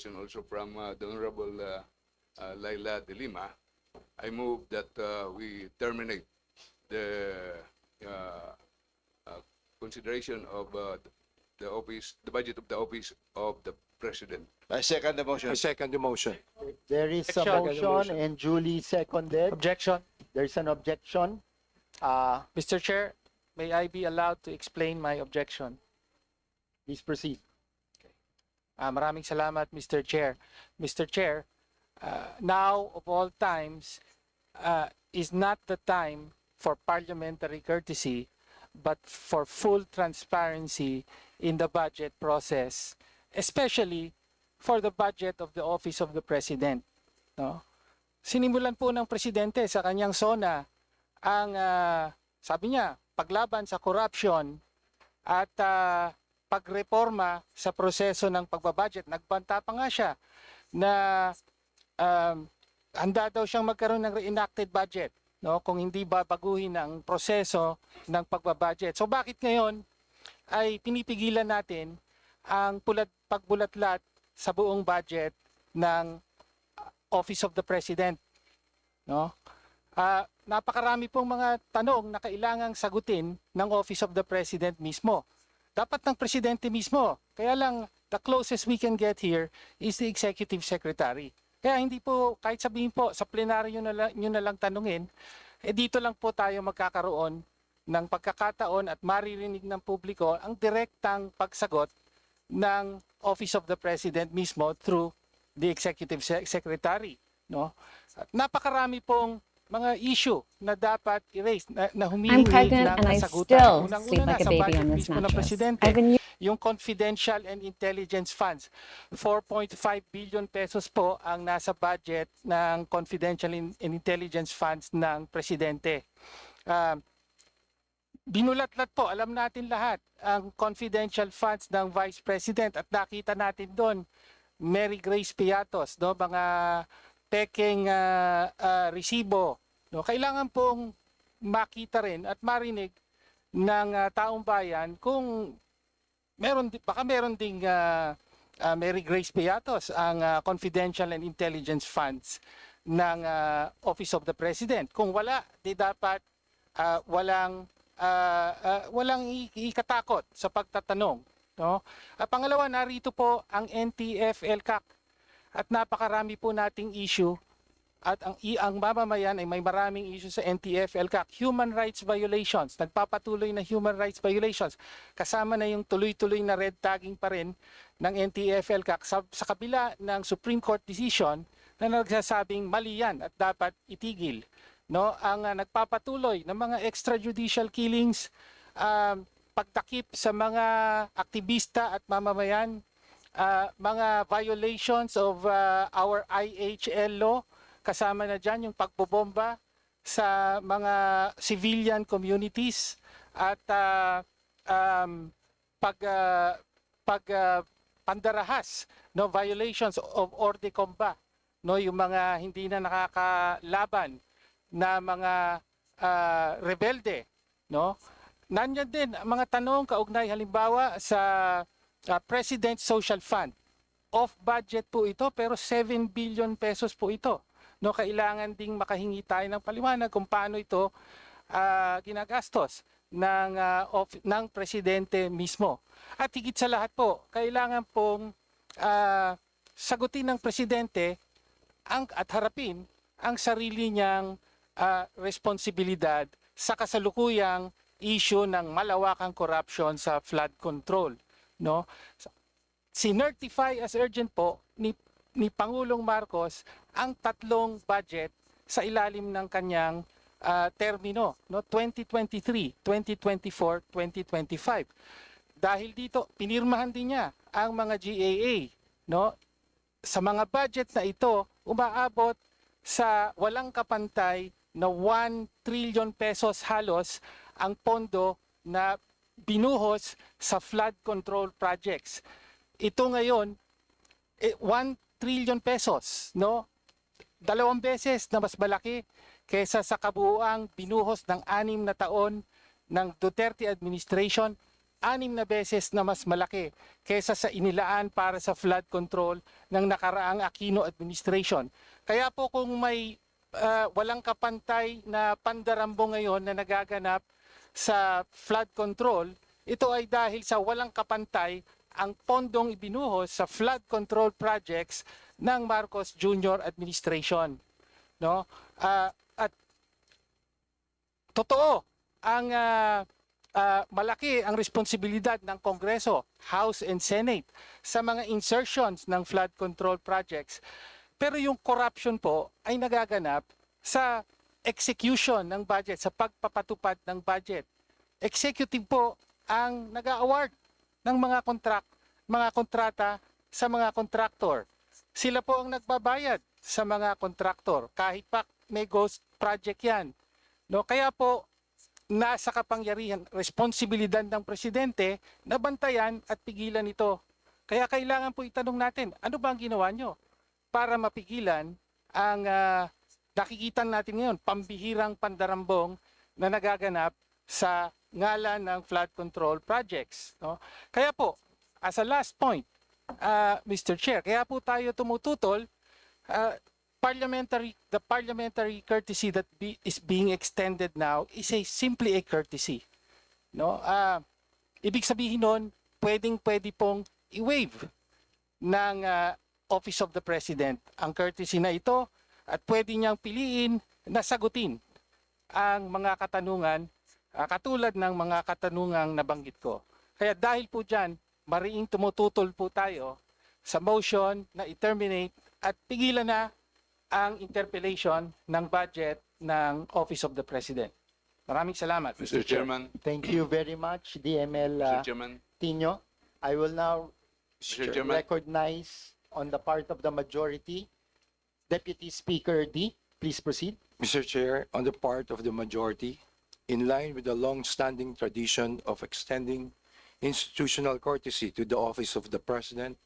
also from the Honorable Laila de Lima, I move that we terminate the consideration of the budget of the office of the President. I second the motion. I second the motion. There is a Objection. motion and duly seconded. Objection. There's an objection. Mr. Chair, may I be allowed to explain my objection? Please proceed. Maraming salamat, Mr. Chair. Mr. Chair, now of all times is not the time for parliamentary courtesy, but for full transparency in the budget process, especially for the budget of the Office of the President. No? Sinimulan po ng Presidente sa kanyang SONA ang, sabi niya, paglaban sa corruption at pagreforma sa proseso ng pagbabudget. Nagbanta pa nga siya na handa daw siyang magkaroon ng reenacted budget, no, kung hindi babaguhin ang proseso ng pagbabudget. So bakit ngayon ay pinipigilan natin ang pagbulatlat sa buong budget ng Office of the President, no? Napakarami pong mga tanong na kailangang sagutin ng Office of the President mismo. Dapat ng Presidente mismo. Kaya lang, the closest we can get here is the Executive Secretary. Kaya hindi po, kahit sabihin po, sa plenaryo nyo na lang tanungin, dito lang po tayo magkakaroon ng pagkakataon at maririnig ng publiko ang direktang pagsagot ng Office of the President mismo through the Executive Secretary. No? At napakarami pong mga issue na dapat erase, na humihingi ng kasagutan. Unang-una na sa budget mismo ng Presidente, yung confidential and intelligence funds. 4.5 billion pesos po ang nasa budget ng confidential and intelligence funds ng Presidente. Binulatlat po, alam natin lahat, ang confidential funds ng Vice President at nakita natin doon, Mary Grace Piatos, no, mga peking resibo. No, kailangan pong makita rin at marinig ng taong bayan kung baka meron ding Mary Grace Piatos ang confidential and intelligence funds ng Office of the President. Kung wala, di dapat walang ikatakot sa pagtatanong. No? Pangalawa, narito po ang NTF-ELCAC at napakarami po nating issue at ang mamamayan ay may maraming issue sa NTF-ELCAC. Human rights violations, nagpapatuloy na human rights violations. Kasama na yung tuloy-tuloy na red tagging pa rin ng NTF-ELCAC sa kabila ng Supreme Court decision na nagsasabing mali yan at dapat itigil. No, ang nagpapatuloy ng mga extrajudicial killings, pagtakip sa mga aktivista at mamamayan, mga violations of our IHL law, kasama na dyan yung pagbobomba sa mga civilian communities at pandarahas, no, violations of ordre combat, no, yung mga hindi na nakakalaban na mga rebelde, no? Nandiyan din mga tanong kaugnay halimbawa sa President Social Fund. Off budget po ito pero 7 billion pesos po ito. No, kailangan ding makahingi tayo ng paliwanag kung paano ito ginagastos ng presidente mismo. At higit sa lahat po, kailangan pong sagutin ng presidente at harapin ang sarili niyang responsibilidad sa kasalukuyang issue ng malawakang corruption sa flood control. No? Sinertify as urgent po ni Pangulong Marcos ang tatlong budget sa ilalim ng kanyang termino, no, 2023, 2024, 2025. Dahil dito pinirmahan din niya ang mga GAA, no? Sa mga budget na ito, umaabot sa walang kapantay na 1 trillion pesos halos ang pondo na binuhos sa flood control projects. Ito ngayon 1 trillion pesos, no? 2 beses na mas malaki kaysa sa kabuuang binuhos ng 6 na taon ng Duterte administration 6 na beses na mas malaki kaysa sa inilaan para sa flood control ng nakaraang Aquino administration. Kaya po kung may walang kapantay na pandarambo ngayon na nagaganap sa flood control, ito ay dahil sa walang kapantay ang pondong ibinuhos sa flood control projects ng Marcos Jr. administration. No? At totoo ang malaki ang responsibilidad ng Kongreso, House and Senate sa mga insertions ng flood control projects. Pero yung corruption po ay nagaganap sa execution ng budget, sa pagpapatupad ng budget. Executive po ang nag-award ng mga kontrata sa mga kontraktor. Sila po ang nagbabayad sa mga kontraktor kahit pa may ghost project yan. No, kaya po nasa kapangyarihan, responsibilidad ng presidente na bantayan at pigilan ito. Kaya kailangan po itanong natin, ano ba ang ginawa nyo para mapigilan ang nakikita natin ngayon, pambihirang pandarambong na nagaganap sa ngalan ng flood control projects. No? Kaya po, as a last point, Mr. Chair, kaya po tayo tumututol, the parliamentary courtesy that is being extended now is simply a courtesy. No? Ibig sabihin nun, pwede pong i-waive ng Office of the President ang courtesy na ito at pwede niyang piliin na sagutin ang mga katanungan katulad ng mga katanungang nabanggit ko. Kaya dahil po dyan, mariing tumututol po tayo sa motion na i-terminate at pigilan na ang interpellation ng budget ng Office of the President. Maraming salamat. Mr. Chairman, Thank you very much, DML Mr. Chairman, Tino. I will now Mr. Chairman, recognize on the part of the majority, Deputy Speaker D. Please proceed. Mr. Chair, on the part of the majority, in line with the long-standing tradition of extending institutional courtesy to the office of the President,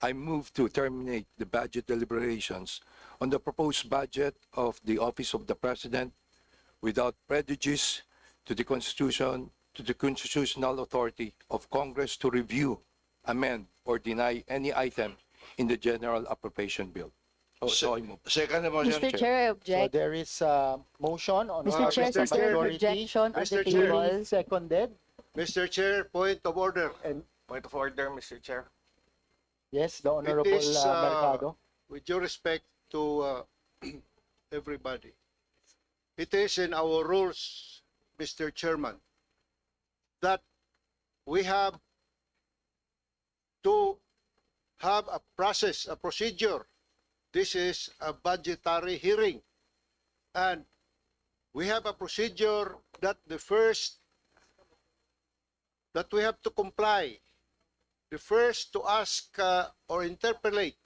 I move to terminate the budget deliberations on the proposed budget of the office of the President without prejudice to the Constitution, to the constitutional authority of Congress to review, amend, or deny any item in the General Appropriation Bill. So I move. Second the motion, Mr. Chair, I So object. there is a motion on Mr. part Chair, of the since there is majority. objection on the Mr. Chair. table, Seconded. Mr. Chair, point of order. And Point of order, Mr. Chair. yes, the Honorable It is, Mercado. With due respect to everybody, it is in our rules, Mr. Chairman, that we have to have a process, a procedure. This is a budgetary hearing. And we have a procedure that that we have to comply. The first to ask or interpolate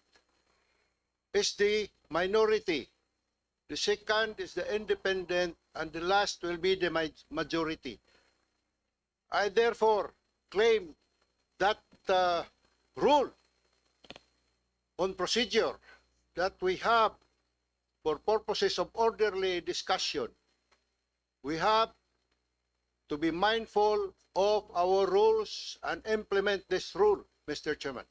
is the minority. The second is the independent, and the last will be the majority. I therefore claim that rule on procedure that we have for purposes of orderly discussion, we have to be mindful of our rules and implement this rule, Mr. Chairman.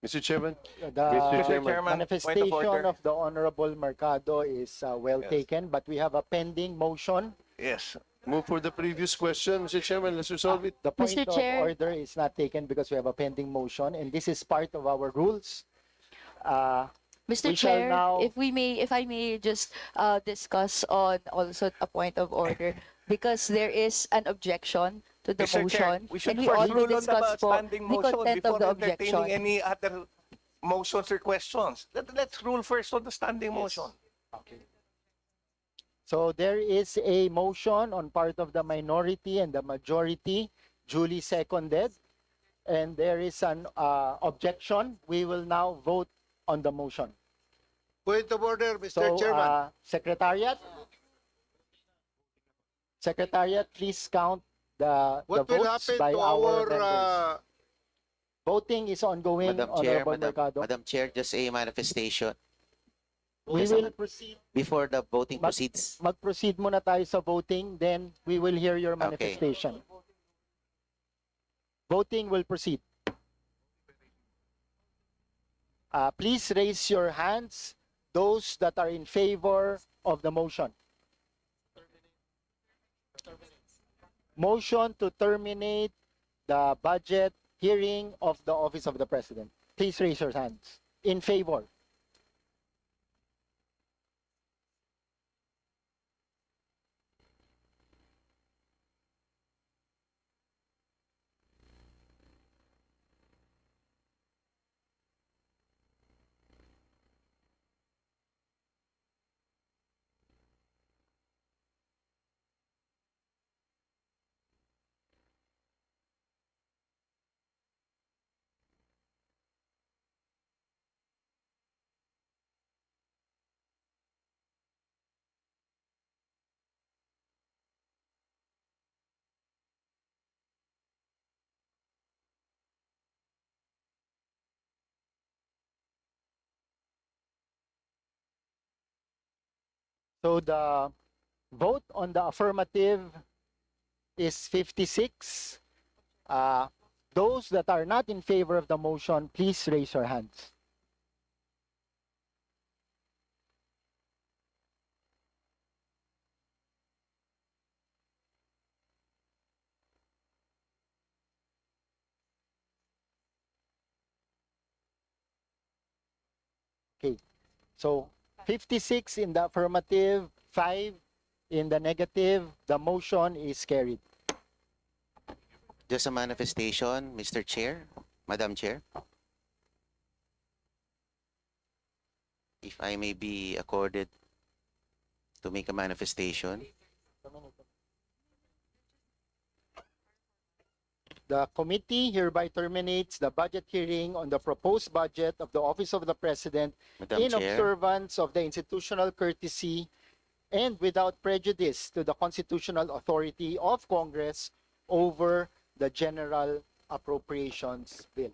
Mr. Chairman. The Mr. Chairman, point of manifestation order. of the Honorable Mercado is well Yes. taken, but we have a pending motion. Yes. Move for the previous question, Mr. Chairman. Let's resolve it. The point Mr. of Chair. order is not taken because we have a pending motion, and this is part of our rules. Mr. We shall Chair, now- if I may just discuss on also a point of order, because there is an objection to the Mr. Chair, motion, we should and we first already rule on the discussed po standing the motion content before of the entertaining objection. any other motions or questions. Let's rule first on the standing motion. So there is a motion on part of the minority and the majority, duly seconded, and there is an objection. We will now vote on the motion. Point of order, Mr. So, Chairman. Secretariat, please count the What will votes happen by to our members. our Voting is ongoing, Madam Chair, Honorable Mercado. Madam Chair, just a manifestation We Yes, will proceed. before the voting Mag- proceeds. Mag-proceed muna tayo sa voting, then we will hear your manifestation. Voting will proceed. Please raise your hands, those that are in favor of the motion. Motion to terminate the budget hearing of the Office of the President. Please raise your hands. In favor. So the vote on the affirmative is 56. Those that are not in favor of the motion, please raise your hands. Okay, so 56 in the affirmative, 5 in the negative. The motion is carried. Just a manifestation, Mr. Chair, Madam Chair. If I may be accorded to make a manifestation. The committee hereby terminates the budget hearing on the proposed budget of the Office of the President Madam in Chair, observance of the institutional courtesy and without prejudice to the constitutional authority of Congress over the General Appropriations Bill.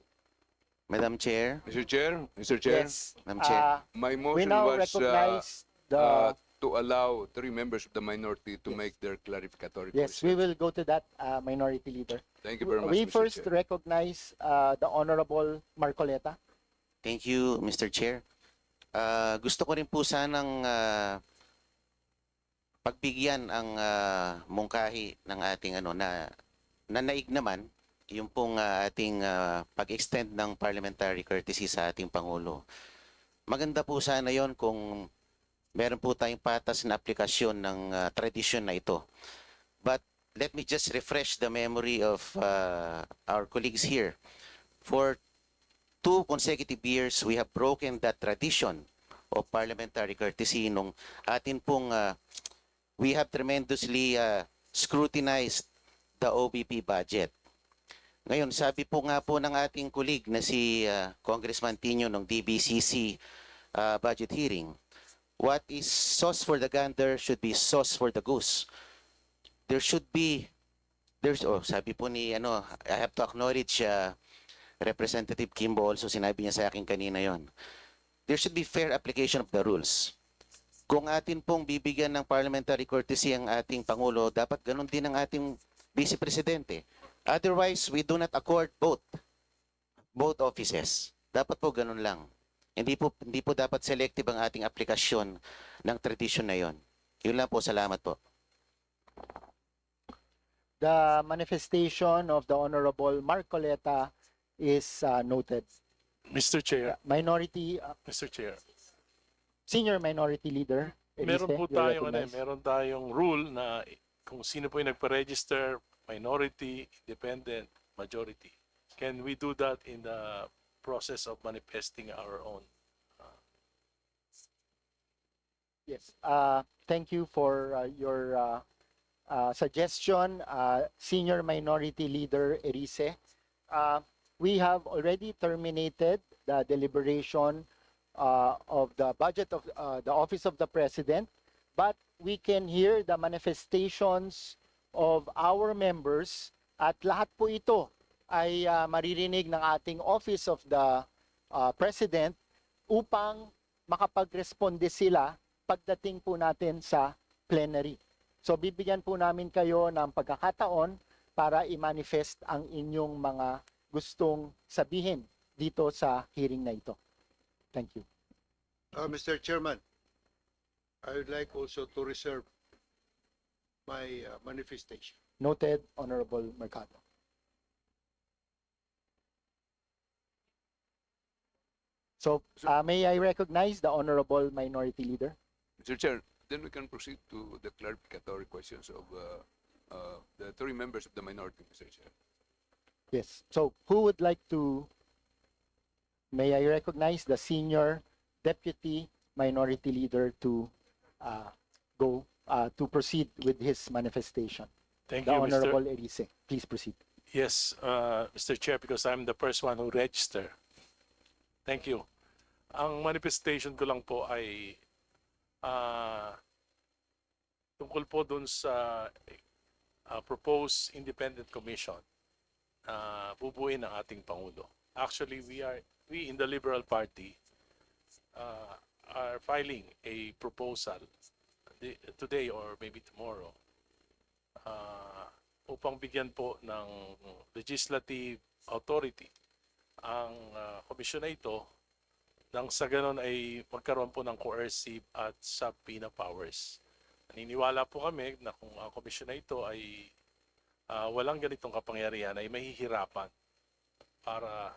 Madam Chair, Mr. Chair, Yes. Madam Chair. my We motion now was recognize the, to allow 3 members of the minority to make their clarificatory yes, points. we will go to that, Minority Leader. Thank you very much, We Mr. first Chair. recognize the Honorable Marcoleta. Thank you, Mr. Chair. Gusto ko rin po sanang pagbigyan ang mungkahi ng ating naig naman yung pong ating pag-extend ng parliamentary courtesy sa ating Pangulo. Maganda po sana yon kung meron po tayong patas na aplikasyon ng tradisyon na ito. But let me just refresh the memory of our colleagues here. For 2 consecutive years, we have broken that tradition of parliamentary courtesy nung atin pong we have tremendously scrutinized the OBP budget. Ngayon, sabi po nga po ng ating colleague na si Congressman Tino ng DBCC budget hearing, what is sauce for the gander should be sauce for the goose. Sabi po ni, I have to acknowledge Representative Kimbo also, sinabi niya sa akin kanina yon. There should be fair application of the rules. Kung atin pong bibigyan ng parliamentary courtesy ang ating Pangulo, dapat ganun din ang ating Vice Presidente. Otherwise, we do not accord both offices. Dapat po ganun lang. Hindi po dapat selective ang ating aplikasyon ng tradisyon na yon. Yun lang po, salamat po. The manifestation of the Honorable Marcoleta is noted. Mr. Chair, Minority, Mr. Chair. Senior Minority Leader, Meron Elise, po you're tayong recognized. meron tayong rule na kung sino po yung nagpa-register, minority, independent, majority. Can we do that in the process of manifesting our own? Yes. Thank you for your suggestion, Senior Minority Leader Erice. We have already terminated the deliberation of the budget of the Office of the President, but we can hear the manifestations of our members at lahat po ito ay maririnig ng ating Office of the President upang makapag-responde sila pagdating po natin sa plenary. So bibigyan po namin kayo ng pagkakataon para i-manifest ang inyong mga gustong sabihin dito sa hearing na ito. Thank you. Mr. Chairman, I would like also to reserve my manifestation. Noted, Honorable Mercado. So, may I recognize the Honorable Minority Leader? Mr. Chair, then we can proceed to the clarificatory questions of the three members of the minority, Mr. Chair. Yes. So, who would like to, may I recognize the Senior Deputy Minority Leader to go to proceed with his manifestation? Thank The you, Mr. Honorable Erice. Please proceed. Yes, Mr. Chair, because I'm the first one who registered. Thank you. Ang manifestation ko lang po ay tungkol po dun sa proposed independent commission na bubuin ng ating Pangulo. Actually, we in the Liberal Party are filing a proposal today or maybe tomorrow upang bigyan po ng legislative authority ang komisyon na ito nang sa ganon ay magkaroon po ng coercive at subpoena powers. Naniniwala po kami na kung ang komisyon na ito ay walang ganitong kapangyarihan ay mahihirapan para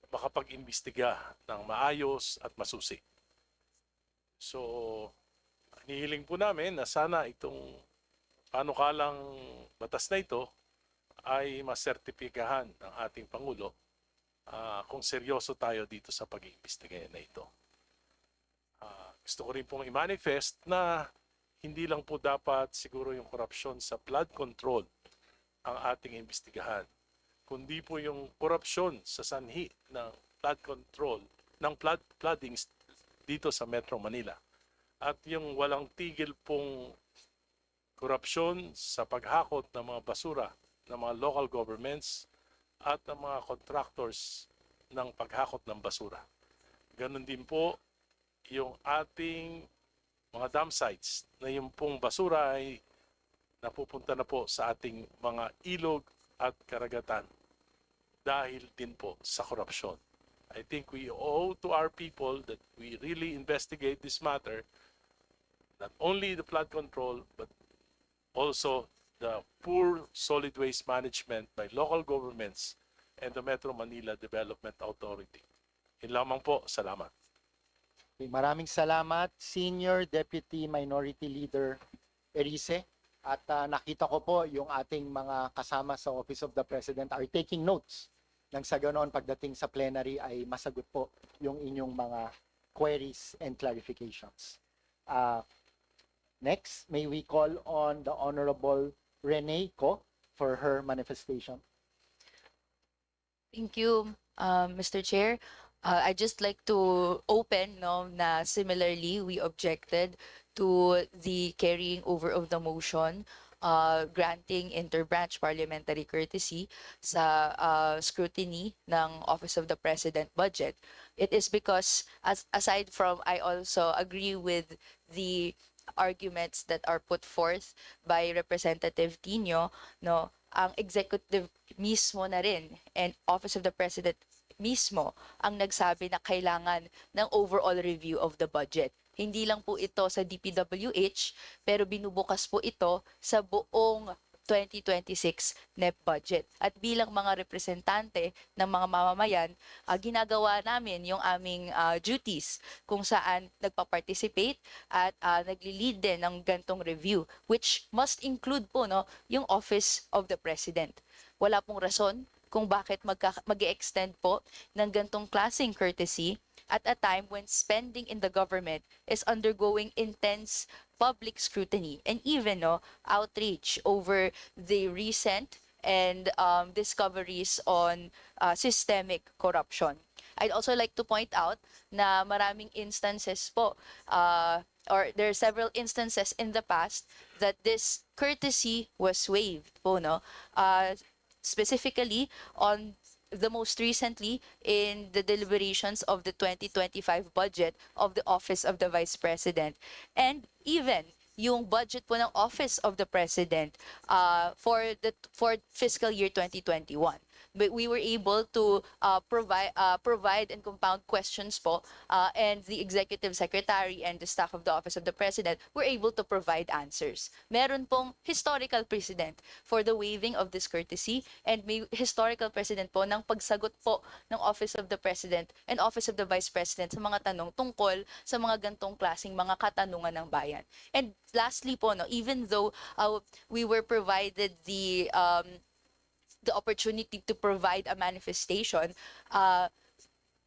makapag-imbestiga ng maayos at masusi. So, hinihiling po namin na sana itong panukalang batas na ito ay masertipikahan ng ating Pangulo kung seryoso tayo dito sa pag-iimbestiga na ito. Gusto ko rin pong i-manifest na hindi lang po dapat siguro yung korupsyon sa flood control ang ating imbestigahan, kundi po yung korupsyon sa sanhi ng flood control, ng floodings dito sa Metro Manila. At yung walang tigil pong korupsyon sa paghakot ng mga basura ng mga local governments at ng mga contractors ng paghakot ng basura. Ganon din po yung ating mga dam sites na yung pong basura ay napupunta na po sa ating mga ilog at karagatan dahil din po sa korupsyon. I think we owe to our people that we really investigate this matter, not only the flood control but also the poor solid waste management by local governments and the Metro Manila Development Authority. Yun lamang po. Salamat. Okay, maraming salamat, Senior Deputy Minority Leader Erice. At nakita ko po yung ating mga kasama sa Office of the President are taking notes. Nang sa ganoon pagdating sa plenary ay masagot po yung inyong mga queries and clarifications. Next, may we call on the Honorable Rene Co for her manifestation. Thank you, Mr. Chair. I'd just like to open na similarly we objected to the carrying over of the motion granting interbranch parliamentary courtesy sa scrutiny ng Office of the President budget. It is because aside from I also agree with the arguments that are put forth by Representative Tino, ang executive mismo na rin and Office of the President mismo ang nagsabi na kailangan ng overall review of the budget. Hindi lang po ito sa DPWH, pero binubukas po ito sa buong 2026 NEP budget. At bilang mga representante ng mga mamamayan, ginagawa namin yung aming duties kung saan nagpa-participate at nagli-lead din ng gantong review, which must include po yung Office of the President. Wala pong rason kung bakit mag-extend po ng gantong klaseng courtesy at a time when spending in the government is undergoing intense public scrutiny and even outrage over the recent and discoveries on systemic corruption. I'd also like to point out na maraming instances po or there are several instances in the past that this courtesy was waived po, specifically on the most recently in the deliberations of the 2025 budget of the Office of the Vice President. And even yung budget po ng Office of the President for fiscal year 2021. But we were able to provide and compound questions po, and the Executive Secretary and the staff of the Office of the President were able to provide answers. Meron pong historical precedent for the waiving of this courtesy, and may historical precedent po ng pagsagot po ng Office of the President and Office of the Vice President sa mga tanong tungkol sa mga gantong klaseng mga katanungan ng bayan. And lastly po, no, even though we were provided the opportunity to provide a manifestation,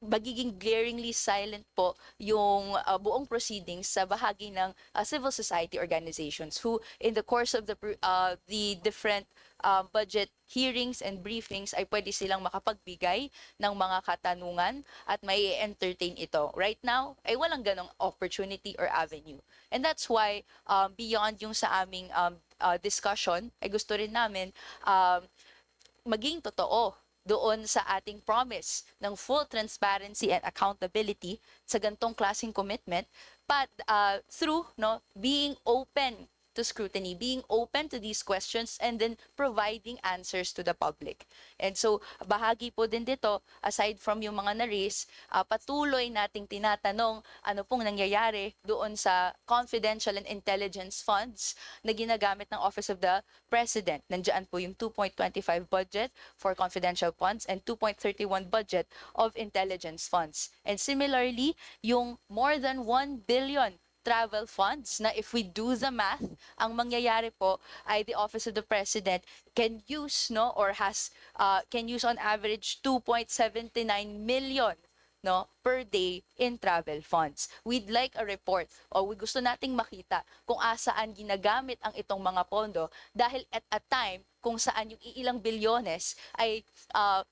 magiging glaringly silent po yung buong proceedings sa bahagi ng civil society organizations who in the course of the different budget hearings and briefings ay pwede silang makapagbigay ng mga katanungan at may entertain ito. Right now ay walang ganong opportunity or avenue. And that's why beyond yung sa aming discussion ay gusto rin namin maging totoo doon sa ating promise ng full transparency and accountability sa gantong klaseng commitment, but through being open to scrutiny, being open to these questions, and then providing answers to the public. And so, bahagi po din dito, aside from yung mga na-raise, patuloy nating tinatanong ano pong nangyayari doon sa confidential and intelligence funds na ginagamit ng Office of the President. Nandiyan po yung 2.25 budget for confidential funds and 2.31 budget of intelligence funds. And similarly, yung more than 1 billion travel funds na if we do the math, ang mangyayari po ay the Office of the President can use can use on average 2.79 million per day in travel funds. We'd like a report o we gusto nating makita kung asaan ginagamit ang itong mga pondo dahil at a time kung saan yung ilang bilyones ay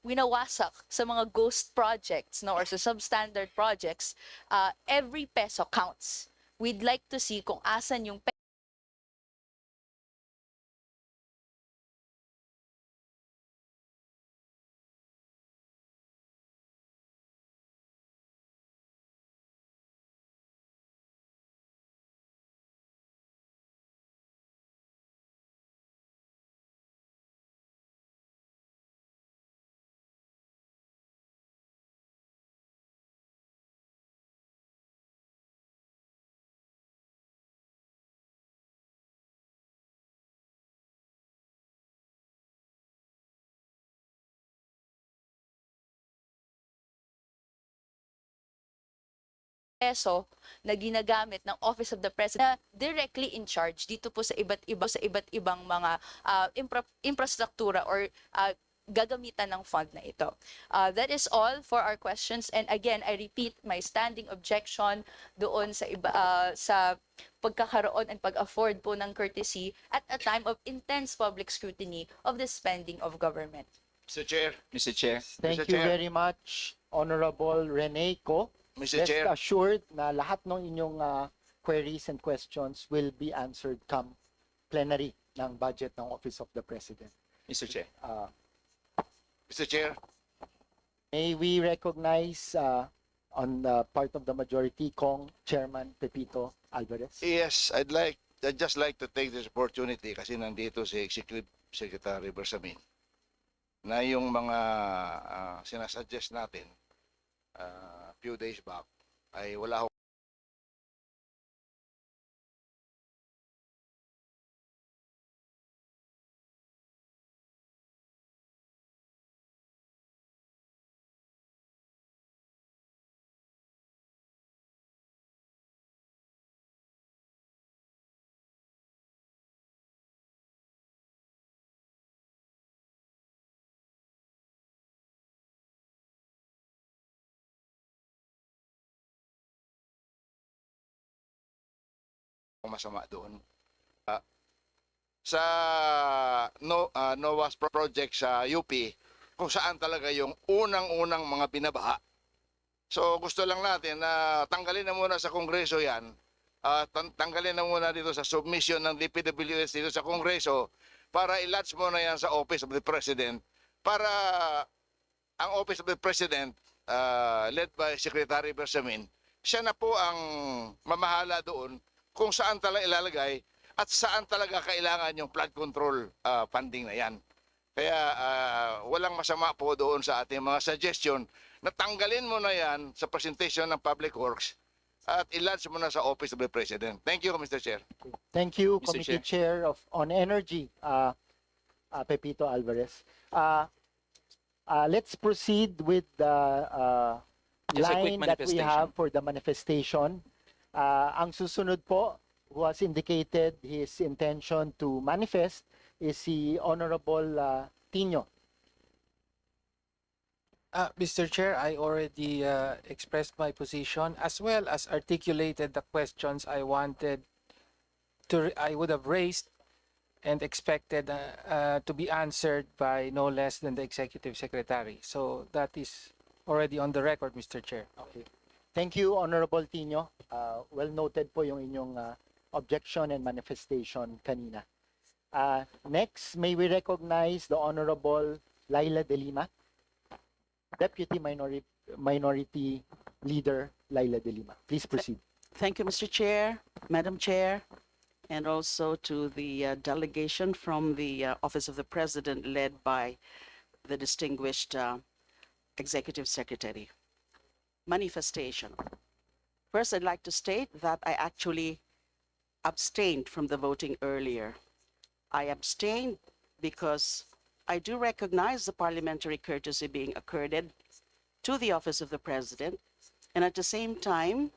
winawasak sa mga ghost projects or sa substandard projects, every peso counts. We'd like to see kung asan yung peso na ginagamit ng Office of the President na directly in charge dito po sa iba't ibang mga infrastruktura or gagamitan ng fund na ito. That is all for our questions, and again I repeat my standing objection doon sa pagkakaroon and pag-afford po ng courtesy at a time of intense public scrutiny of the spending of government. Mr. Chair. Mr. Chair. Thank Mr. you Chair. very much, Honorable Rene Co. Mr. Rest Chair. assured na lahat ng inyong queries and questions will be answered come plenary ng budget ng Office of the President. Mr. Chair. Mr. Chair. May we recognize on the part of the majority, Kong Chairman Pepito Alvarez? Yes, I'd just like to take this opportunity kasi nandito si Executive Secretary Bersamin na yung mga sinasuggest natin few days back ay wala masama doon. Sa NOAA's project sa UP, kung saan talaga yung unang-unang mga binabaha. So gusto lang natin na tanggalin na muna sa Kongreso yan, tanggalin na muna dito sa submission ng DPWH dito sa Kongreso para i-lodge muna yan sa Office of the President para ang Office of the President led by Secretary Bersamin, siya na po ang mamahala doon kung saan talaga ilalagay at saan talaga kailangan yung flood control funding na yan. Kaya walang masama po doon sa ating mga suggestion na tanggalin mo na yan sa presentation ng Public Works at i-launch mo na sa Office of the President. Thank you, Mr. Chair. Thank you, Mr. Committee Chair of on Energy, Pepito Alvarez. Let's proceed with the Just a quick line that we have manifestation. for the manifestation. Ang susunod po, who has indicated his intention to manifest, is si Honorable Tino. Mr. Chair, I already expressed my position as well as articulated the questions I wanted I would have raised and expected to be answered by no less than the Executive Secretary. So that is already on the record, Mr. Chair. Okay. Thank you, Honorable Tino. Well noted po yung inyong objection and manifestation kanina. Next, may we recognize the Honorable Laila De Lima, Deputy Minority Leader Laila De Lima. Please proceed. Thank you, Mr. Chair, Madam Chair, and also to the delegation from the Office of the President led by the distinguished Executive Secretary. Manifestation. First, I'd like to state that I actually abstained from the voting earlier. I abstained because I do recognize the parliamentary courtesy being accorded to the Office of the President, and at the same time,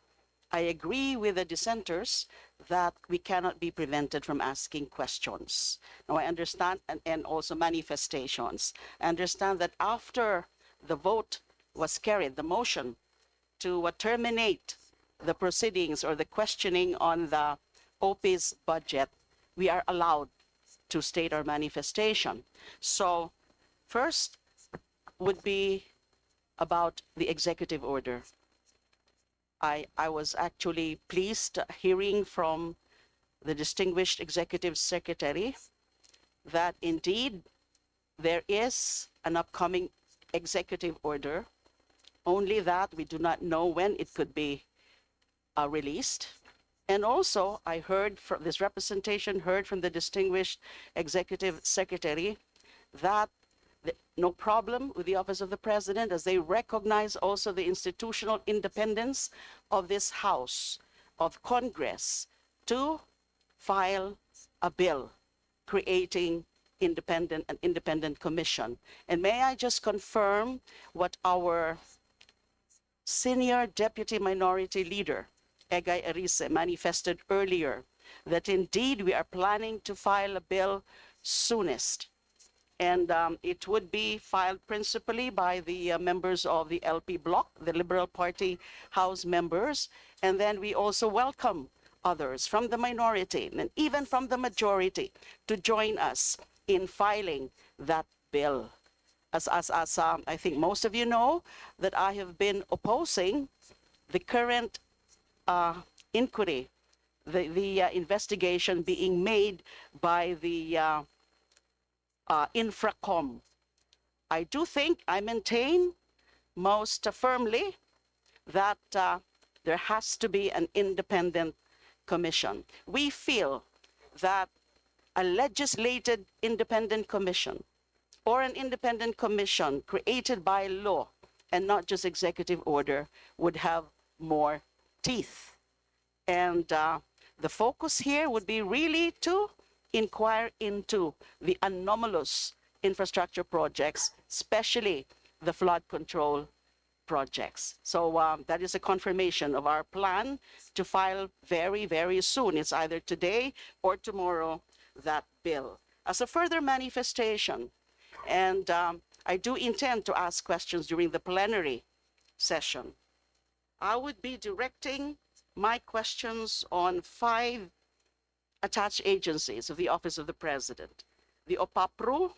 I agree with the dissenters that we cannot be prevented from asking questions. Now, I understand, and also manifestations. I understand that after the vote was carried, the motion to terminate the proceedings or the questioning on the OP's budget, we are allowed to state our manifestation. So first would be about the executive order. I was actually pleased hearing from the distinguished Executive Secretary that indeed there is an upcoming executive order, only that we do not know when it could be released. And also, I heard from this representation, heard from the distinguished Executive Secretary that no problem with the Office of the President, as they recognize also the institutional independence of this House of Congress to file a bill creating an independent commission. And may I just confirm what our senior Deputy Minority Leader, Egay Arise, manifested earlier, that indeed we are planning to file a bill soonest. And it would be filed principally by the members of the LP bloc, the Liberal Party House members. And then we also welcome others from the minority and even from the majority to join us in filing that bill. As I think most of you know, that I have been opposing the current inquiry, the investigation being made by the Infracom. I do think, I maintain most firmly that there has to be an independent commission. We feel that a legislated independent commission or an independent commission created by law and not just executive order would have more teeth. And the focus here would be really to inquire into the anomalous infrastructure projects, especially the flood control projects. So that is a confirmation of our plan to file very, very soon. It's either today or tomorrow, that bill. As a further manifestation, and I do intend to ask questions during the plenary session, I would be directing my questions on 5 attached agencies of the Office of the President. The OPAPRU,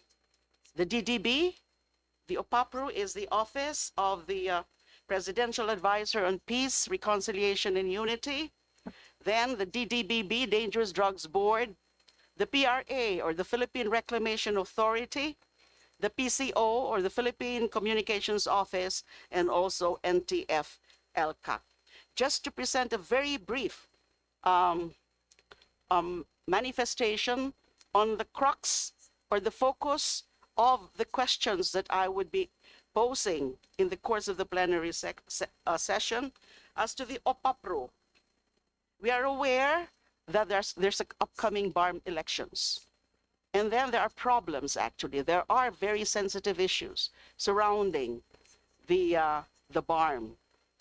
the DDB. The OPAPRU is the Office of the Presidential Advisor on Peace, Reconciliation, and Unity. Then the DDBB, Dangerous Drugs Board. The PRA, or the Philippine Reclamation Authority. The PCO, or the Philippine Communications Office, and also NTF-ELCA. Just to present a very brief manifestation on the crux or the focus of the questions that I would be posing in the course of the plenary session as to the OPAPRO. We are aware that there's upcoming BARM elections. And then there are problems, actually. There are very sensitive issues surrounding the BARM.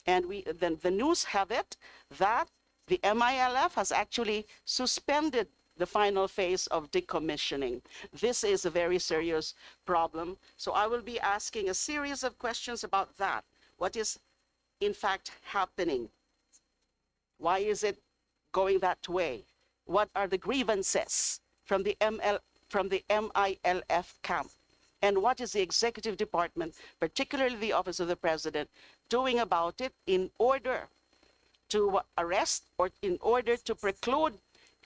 And then the news have it that the MILF has actually suspended the final phase of decommissioning. This is a very serious problem. So I will be asking a series of questions about that. What is in fact happening? Why is it going that way? What are the grievances from the MILF camp? And what is the executive department, particularly the Office of the President, doing about it in order to arrest or in order to preclude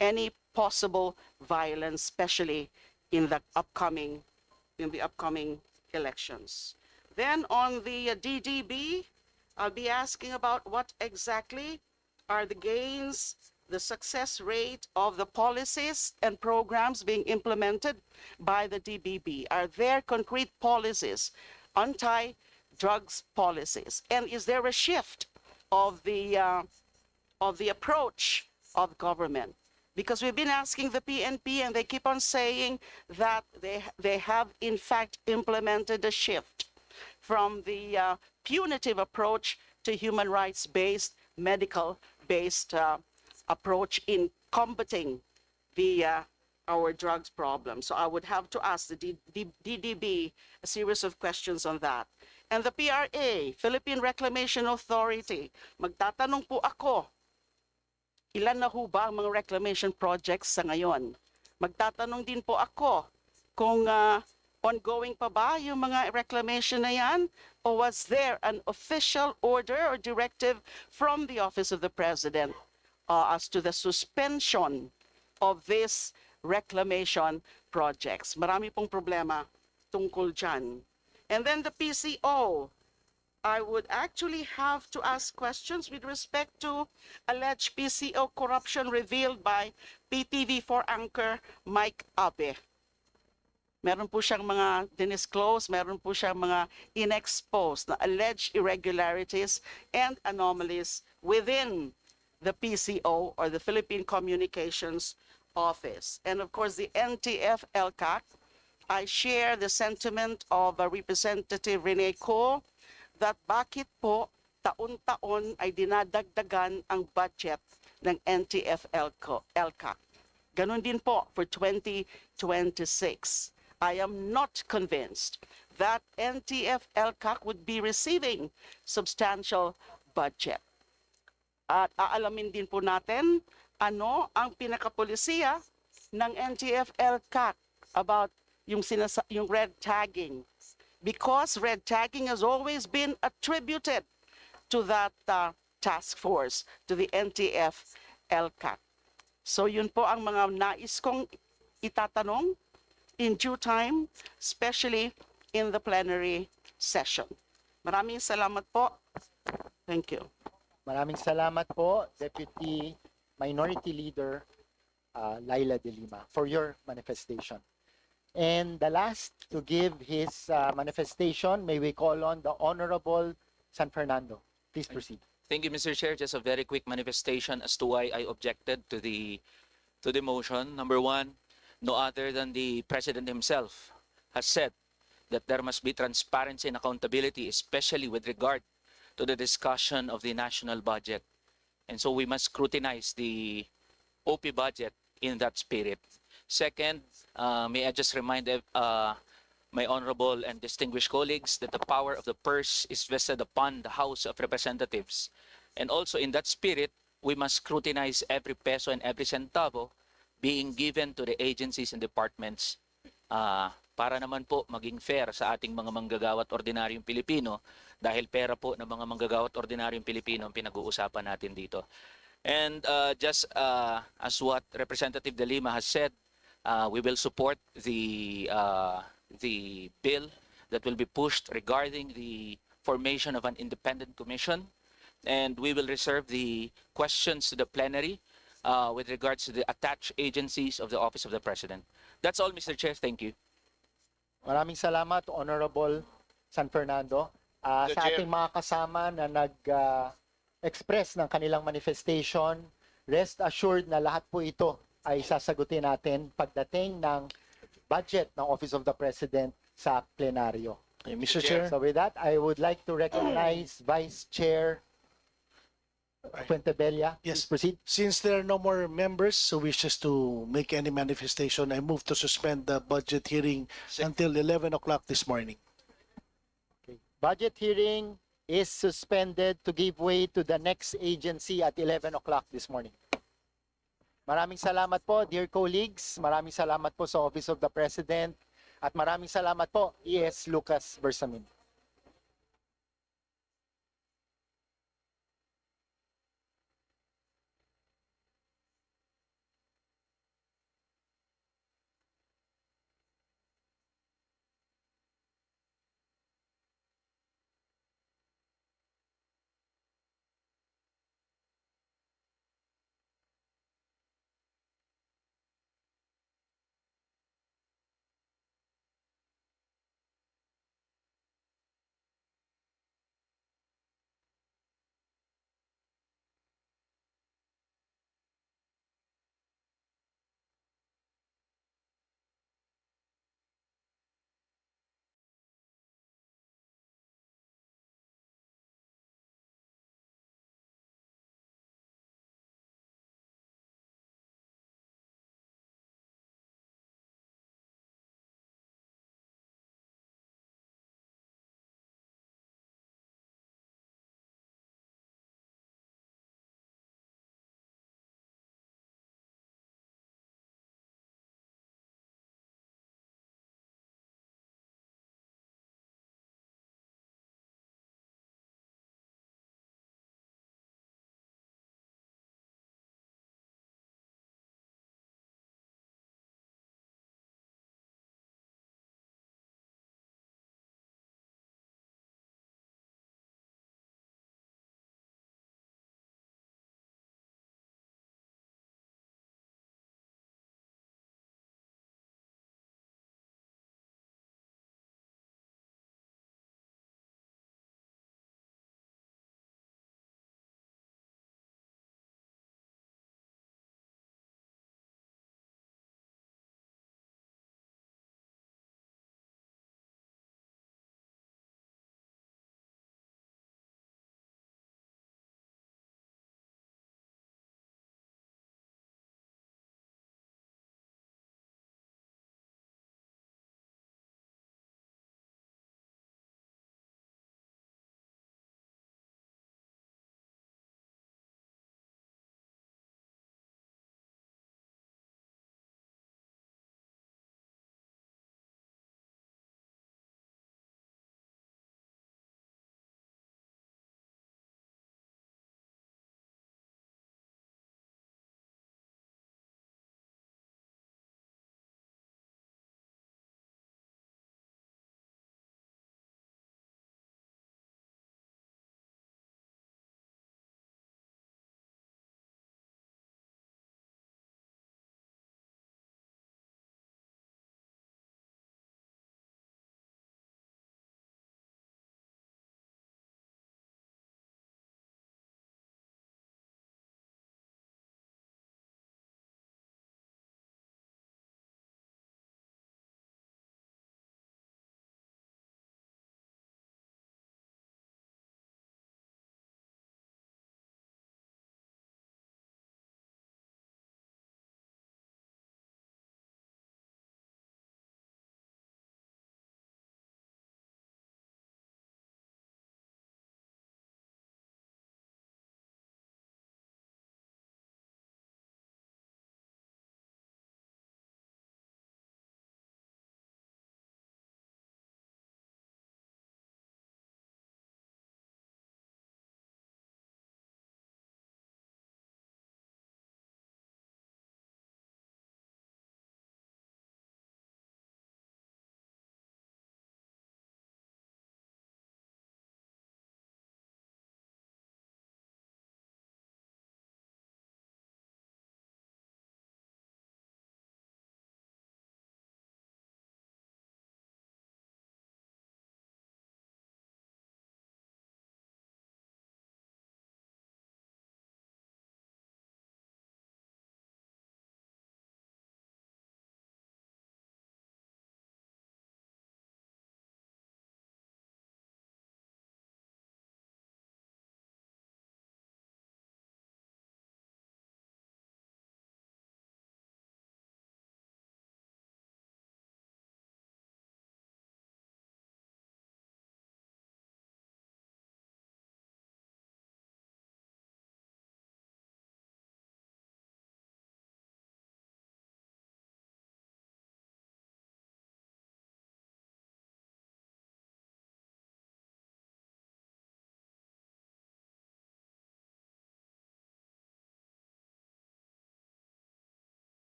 any possible violence, especially in the upcoming elections? Then on the DDB, I'll be asking about what exactly are the gains, the success rate of the policies and programs being implemented by the DBB. Are there concrete policies, anti-drugs policies? And is there a shift of the approach of government? Because we've been asking the PNP and they keep on saying that they have in fact implemented a shift from the punitive approach to human rights-based, medical-based approach in combating our drugs problem. So I would have to ask the DDB a series of questions on that. And the PRA, Philippine Reclamation Authority, magtatanong po ako, ilan na ho ba ang mga reclamation projects sa ngayon? Magtatanong din po ako kung ongoing pa ba yung mga reclamation na yan? Or was there an official order or directive from the Office of the President as to the suspension of these reclamation projects? Marami pong problema tungkol dyan. And then the PCO, I would actually have to ask questions with respect to alleged PCO corruption revealed by PTV4 anchor Mike Abe. Meron po siyang mga dinisclose, meron po siyang mga inexposed na alleged irregularities and anomalies within the PCO or the Philippine Communications Office. And of course, the NTF-LCAC, I share the sentiment of Representative Rene Co that bakit po taon-taon ay dinadagdagan ang budget ng NTF-LCAC. Ganon din po for 2026. I am not convinced that NTF-LCAC would be receiving substantial budget. At aalamin din po natin ano ang pinakapolisiya ng NTF-LCAC about yung red tagging. Because red tagging has always been attributed to that task force, to the NTF-LCAC. So yun po ang mga nais kong itatanong in due time, especially in the plenary session. Maraming salamat po. Thank you. Maraming salamat po, Deputy Minority Leader Laila de Lima, for your manifestation. And the last to give his manifestation, may we call on the Honorable San Fernando. Please proceed. Thank you, Mr. Chair. Just a very quick manifestation as to why I objected to the motion. Number one, no other than the President himself has said that there must be transparency and accountability, especially with regard to the discussion of the national budget. And so we must scrutinize the OP budget in that spirit. Second, may I just remind my honorable and distinguished colleagues that the power of the purse is vested upon the House of Representatives. And also in that spirit, we must scrutinize every peso and every centavo being given to the agencies and departments para naman po maging fair sa ating mga manggagawa at ordinaryong Pilipino dahil pera po ng mga manggagawa at ordinaryong Pilipino ang pinag-uusapan natin dito. And just as what Representative De Lima has said, we will support the bill that will be pushed regarding the formation of an independent commission, and we will reserve the questions to the plenary with regards to the attached agencies of the Office of the President. That's all, Mr. Chair. Thank you. Maraming salamat, Honorable San Fernando. Mr. Sa Chair. ating mga kasama na nag-express ng kanilang manifestation, rest assured na lahat po ito ay sasagutin natin pagdating ng budget ng Office of the President sa plenaryo. Mr. Chair. So with that, I would like to recognize Vice Chair Puentebella. Yes. Please proceed. Since there are no more members who wishes to make any manifestation, I move to suspend the budget hearing until 11 o'clock this morning. Budget hearing is suspended to give way to the next agency at 11 o'clock this morning. Maraming salamat po, dear colleagues. Maraming salamat po sa Office of the President. At maraming salamat po, ES Lucas Bersamin.